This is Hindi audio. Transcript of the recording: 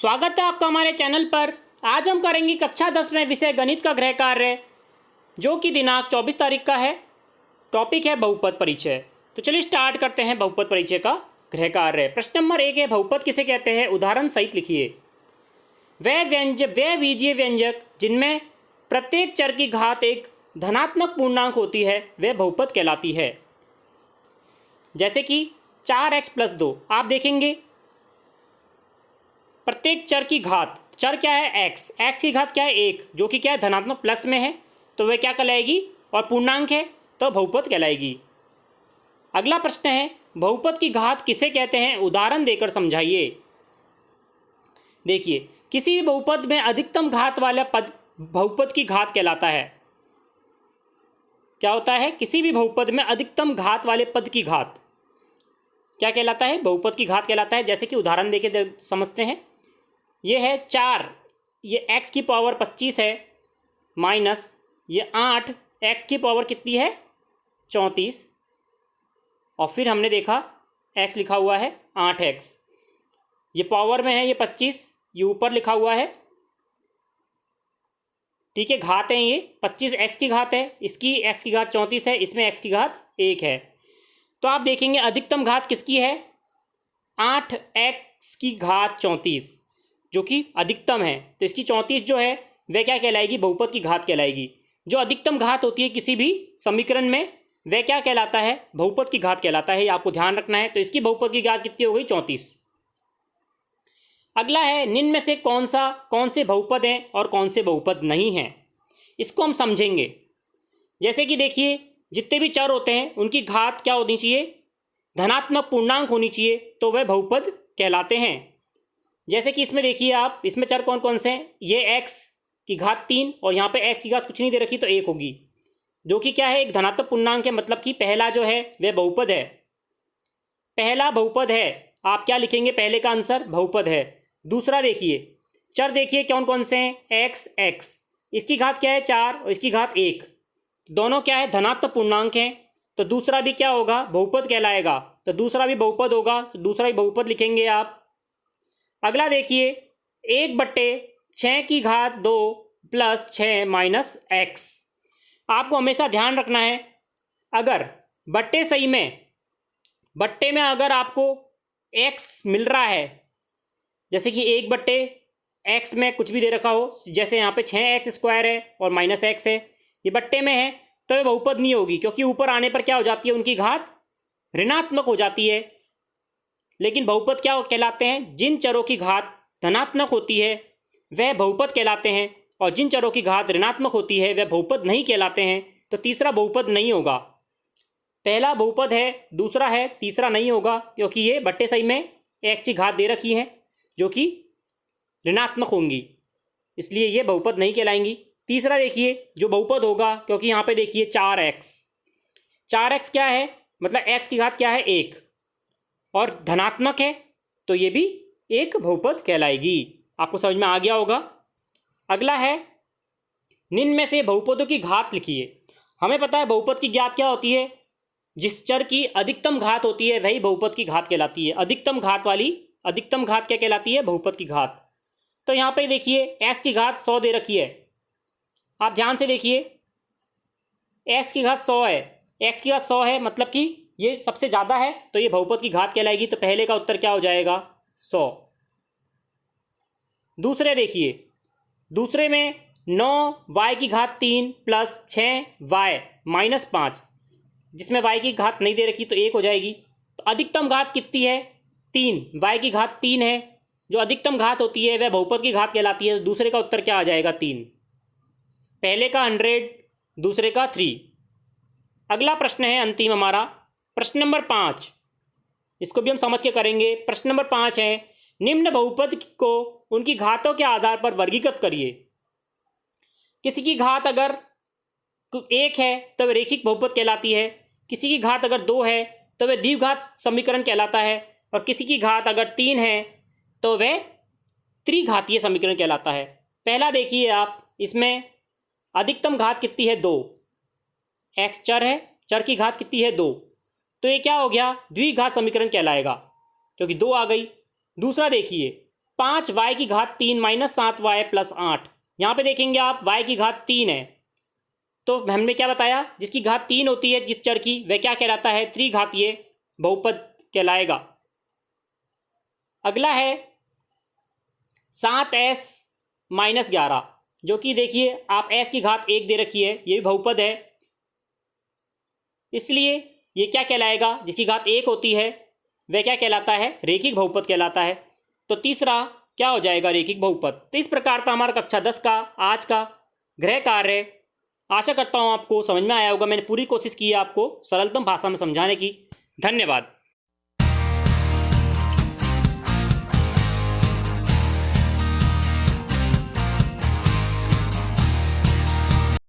स्वागत है आपका हमारे चैनल पर। आज हम करेंगे कक्षा 10 में विषय गणित का गृह कार्य, जो कि दिनांक 24 तारीख का है। टॉपिक है बहुपद परिचय। तो चलिए स्टार्ट करते हैं बहुपद परिचय का गृह कार्य। प्रश्न नंबर 1 है, बहुपद किसे कहते हैं? उदाहरण सहित लिखिए। वह बीजीय व्यंजक जिनमें प्रत्येक चर की घात एक धनात्मक पूर्णांक होती है वह बहुपद कहलाती है। जैसे कि 4x+2। आप देखेंगे प्रत्येक चर की घात, चर क्या है? x की घात क्या है? 1, जो कि क्या है? धनात्मक प्लस में है, तो वह क्या कहलाएगी? और पूर्णांक है तो बहुपद कहलाएगी। अगला प्रश्न है, बहुपद की घात किसे कहते हैं? उदाहरण देकर समझाइए। देखिए, किसी भी बहुपद में अधिकतम घात वाला पद बहुपद की घात कहलाता है। क्या होता है? किसी भी बहुपद में अधिकतम घात वाले पद की घात क्या कहलाता है? बहुपद की घात कहलाता है। जैसे कि उदाहरण देके समझते हैं। ये है 4, ये x की पावर 25 है, माइनस ये 8, x की पावर कितनी है? 34। और फिर हमने देखा x लिखा हुआ है 8x, ये पावर में है, ये 25, ये ऊपर लिखा हुआ है। ठीक है, घात है, ये 25 x की घात है, इसकी x की घात 34 है, इसमें x की घात 1 है। तो आप देखेंगे अधिकतम घात किसकी है? 8x की घात 34, जो कि अधिकतम है। तो इसकी 34 जो है वह क्या कहलाएगी? बहुपद की घात कहलाएगी। जो अधिकतम घात होती है किसी भी समीकरण में वह क्या कहलाता है? बहुपद की घात कहलाता है। ये आपको ध्यान रखना है। तो इसकी बहुपद की घात कितनी हो गई? 34। अगला है, निम्न में से कौन से बहुपद हैं और कौन से बहुपद नहीं हैं? इसको हम समझेंगे। जैसे कि देखिए, जितने भी चर होते हैं उनकी घात क्या होनी चाहिए? धनात्मक पूर्णांक होनी चाहिए, तो वह बहुपद कहलाते हैं। जैसे कि इसमें देखिए आप, इसमें चर कौन कौन से हैं? ये x की घात 3 और यहाँ पे x की घात कुछ नहीं दे रखी, तो 1 होगी, जो कि क्या है? एक धनात्मक पूर्णांक है। मतलब कि पहला जो है वह बहुपद है। पहला बहुपद है। आप क्या लिखेंगे? पहले का आंसर बहुपद है। दूसरा देखिए, चर देखिए कौन कौन से हैं? x, इसकी घात क्या है? 4 और इसकी घात 1, दोनों क्या है? धनात्मक पूर्णांक हैं। तो दूसरा भी क्या होगा? बहुपद कहलाएगा। तो दूसरा भी बहुपद होगा, तो दूसरा भी बहुपद लिखेंगे आप। अगला देखिए, 1/6 की घात 2 प्लस 6 माइनस x। आपको हमेशा ध्यान रखना है, अगर बट्टे में अगर आपको x मिल रहा है, जैसे कि 1/x में कुछ भी दे रखा हो, जैसे यहाँ पे 6x² है और माइनस x है, ये बट्टे में है, तो ये बहुपद नहीं होगी, क्योंकि ऊपर आने पर क्या हो जाती है? उनकी घात ऋणात्मक हो जाती है। लेकिन बहुपद क्या कहलाते हैं? जिन चरों की घात धनात्मक होती है वह बहुपद कहलाते हैं, और जिन चरों की घात ऋणात्मक होती है वह बहुपद नहीं कहलाते हैं। तो तीसरा बहुपद नहीं होगा। पहला बहुपद है, दूसरा है, तीसरा नहीं होगा, क्योंकि ये बट्टे सही में x की घात दे रखी है जो कि ऋणात्मक होंगी, इसलिए ये बहुपद नहीं कहलाएंगी। तीसरा देखिए जो बहुपद होगा, क्योंकि यहाँ पे देखिए 4x क्या है? मतलब x की घात क्या है? 1, और धनात्मक है, तो ये भी एक बहुपद कहलाएगी। आपको समझ में आ गया होगा। अगला है, निम्न में से बहुपदों की घात लिखिए। हमें पता है बहुपद की घात क्या होती है? जिस चर की अधिकतम घात होती है वही बहुपद की घात कहलाती है। अधिकतम घात क्या कहलाती है? बहुपद की घात। तो यहाँ पे देखिए x की घात 100 दे रखी है। आप ध्यान से देखिए, x की घात 100 है, मतलब कि ये सबसे ज़्यादा है, तो ये बहुपद की घात कहलाएगी। तो पहले का उत्तर क्या हो जाएगा? 100। दूसरे देखिए, दूसरे में 9y की घात 3 प्लस 6y माइनस 5, जिसमें y की घात नहीं दे रखी, तो 1 हो जाएगी। तो अधिकतम घात कितनी है? 3, y की घात 3 है। जो अधिकतम घात होती है वह बहुपद की घात कहलाती है। दूसरे का उत्तर क्या आ जाएगा? 3। पहले का 100, दूसरे का 3। अगला प्रश्न है अंतिम हमारा, प्रश्न नंबर 5। इसको भी हम समझ के करेंगे। प्रश्न नंबर 5 है, निम्न बहुपद को उनकी घातों के आधार पर वर्गीकृत करिए। किसी की घात अगर 1 है तो वह रेखिक बहुपद कहलाती है। किसी की घात अगर 2 है तो वह द्विघात समीकरण कहलाता है। और किसी की घात अगर 3 है तो वह त्रिघातीय समीकरण कहलाता है। पहला देखिए आप, इसमें अधिकतम घात कितनी है? 2। x चर है, चर की घात कितनी है? 2, तो ये क्या हो गया? द्विघात समीकरण कहलाएगा, क्योंकि 2 आ गई। दूसरा देखिए, 5y3 माइनस 7y प्लस 8। यहाँ पे देखेंगे आप y3 है, तो हमने क्या बताया, जिसकी घात 3 होती है जिस चर की, वह क्या कहलाता है, त्रिघातीय बहुपद कहलाएगा। अगला है 7s माइनस 11, जो कि देखिए आप s की घात 1 दे रखी है, ये भी बहुपद है, इसलिए ये क्या कहलाएगा, जिसकी घात 1 होती है वह क्या कहलाता है, रेखिक बहुपद कहलाता है। तो तीसरा क्या हो जाएगा, रेखिक बहुपद। तो इस प्रकार था हमारा कक्षा 10 का आज का गृह कार्य। आशा करता हूँ आपको समझ में आया होगा। मैंने पूरी कोशिश की है आपको सरलतम भाषा में समझाने की। धन्यवाद।